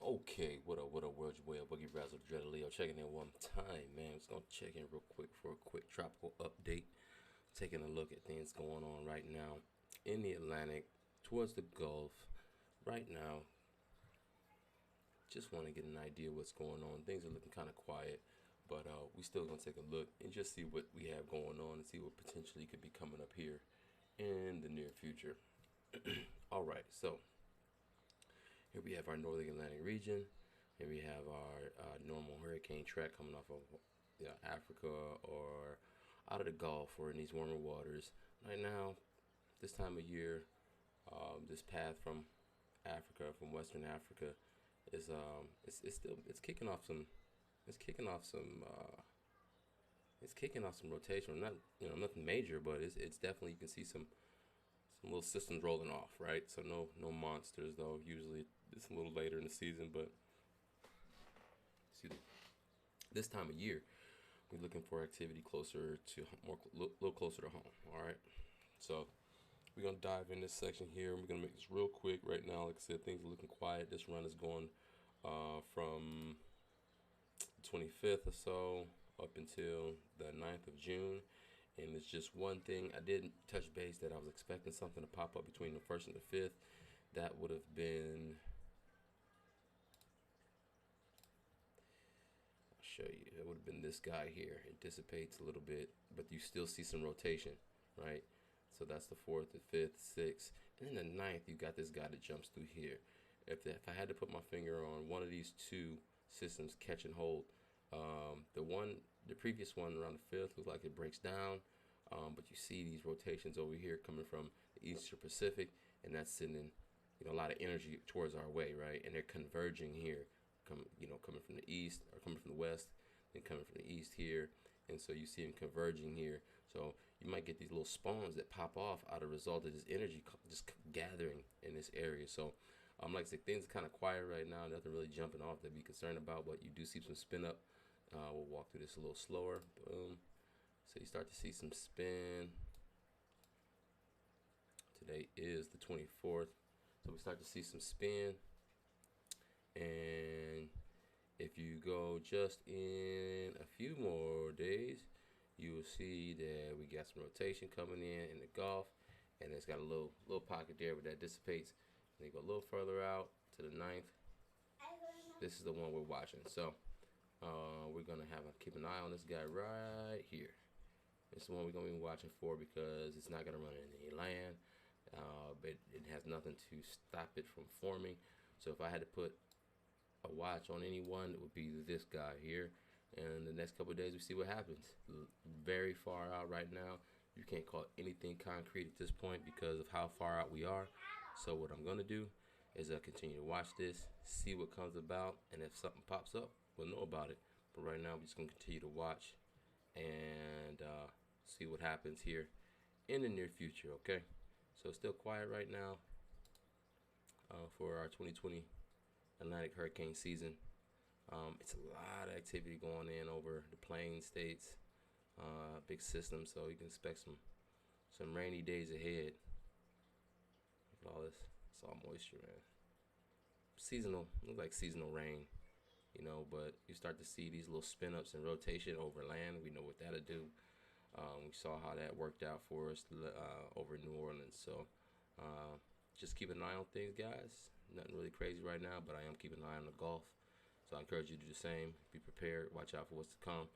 Okay, what up, world? Your way up, Boogie Razzle, Dread Leo, checking in one time, man. Just gonna check in real quick for a quick tropical update. Taking a look at things going on right now in the Atlantic, towards the Gulf. Right now, just want to get an idea what's going on. Things are looking kind of quiet, but we still gonna take a look and just see what we have going on and see what potentially could be coming up here in the near future. All right, so here we have our northern Atlantic region. Here we have our normal hurricane track coming off of Africa or out of the Gulf or in these warmer waters. Right now, this time of year, this path from Africa, from Western Africa, is it's still it's kicking off some rotation. Not nothing major, but it's definitely, you can see some little systems rolling off, right? So no monsters though. Usually it's a little later in the season, but excuse me, this time of year we're looking for activity closer to more, little closer to home. All right, so we're gonna dive in this section here, and we're gonna make this real quick right now. Like I said, things are looking quiet. This run is going from 25th or so up until the 9th of June. And it's just one thing. I did touch base that I was expecting something to pop up between the 1st and the 5th. That would have been, I'll show you. It would have been this guy here. It dissipates a little bit, but you still see some rotation, right? So that's the 4th, the 5th, 6th. And then the 9th, you got this guy that jumps through here. If I had to put my finger on one of these two systems catch and hold, the previous one around the 5th looks like it breaks down, but you see these rotations over here coming from the Eastern Pacific, and that's sending a lot of energy towards our way, right? And they're converging here, coming from the east or coming from the west, then coming from the east here, and so you see them converging here. So you might get these little spawns that pop off out of result of this energy just gathering in this area. So like I said, things are kind of quiet right now. Nothing really jumping off to be concerned about, but you do see some spin up. We'll walk through this a little slower. Boom. So you start to see some spin. Today is the 24th. So we start to see some spin. And if you go just in a few more days, you will see that we got some rotation coming in the Gulf. And it's got a little pocket there, but that dissipates. And you go a little further out to the 9th. This is the one we're watching. So we're gonna keep an eye on this guy right here. It's the one we're gonna be watching for because it's not gonna run in any land, but it has nothing to stop it from forming. So if I had to put a watch on anyone, it would be this guy here. And the next couple of days, we see what happens. Very far out right now. You can't call anything concrete at this point because of how far out we are. So what I'm gonna do is continue to watch this, see what comes about, and if something pops up, we'll know about it. But right now, we're just gonna continue to watch and see what happens here in the near future. Okay, so it's still quiet right now for our 2020 Atlantic hurricane season. It's a lot of activity going in over the plain states, big system, so you can expect some rainy days ahead. Look at all this, it's all moisture, man. Seasonal, looks like seasonal rain, but you start to see these little spin ups and rotation over land. We know what that'll do. We saw how that worked out for us over in New Orleans. So just keep an eye on things, guys. Nothing really crazy right now, but I am keeping an eye on the Gulf. So I encourage you to do the same. Be prepared. Watch out for what's to come.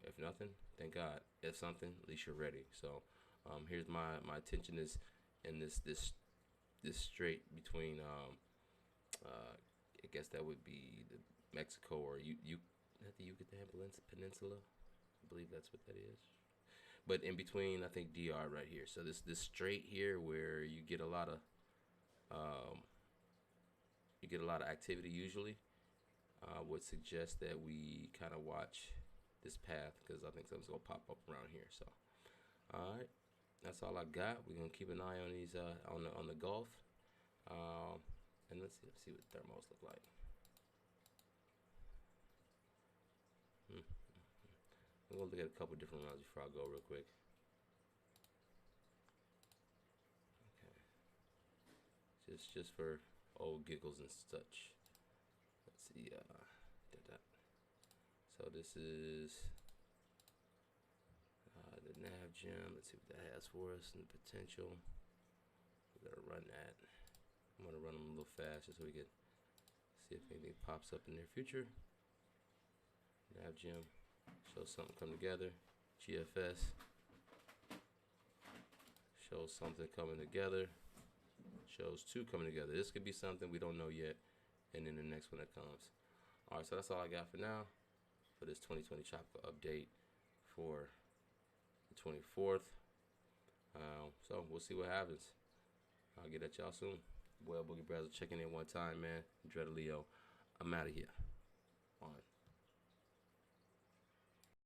If nothing, thank God. If something, at least you're ready. So here's my attention is in this strait between I guess that would be the Mexico or not the Yucatan Peninsula. I believe that's what that is. But in between, I think DR right here. So this strait here where you get a lot of activity usually. Would suggest that we kind of watch this path because I think something's gonna pop up around here. So, all right, that's all I got. We're gonna keep an eye on these on the Gulf, and let's see what thermals look like. I'm gonna look at a couple different rounds before I go real quick. Okay, just for old giggles and such. Let's see. So this is the nav gem. Let's see what that has for us and the potential. We're gonna run that. I'm gonna run them a little fast just so we can see if anything pops up in the near future. Nav gem shows something come together. GFS shows something coming together. Shows two coming together. This could be something we don't know yet, and then the next one that comes. All right, so that's all I got for now for this 2020 Tropical update for the 24th. So we'll see what happens. I'll get at y'all soon. Well, Boogie Brazzle checking in one time, man. Dread Leo, I'm out of here.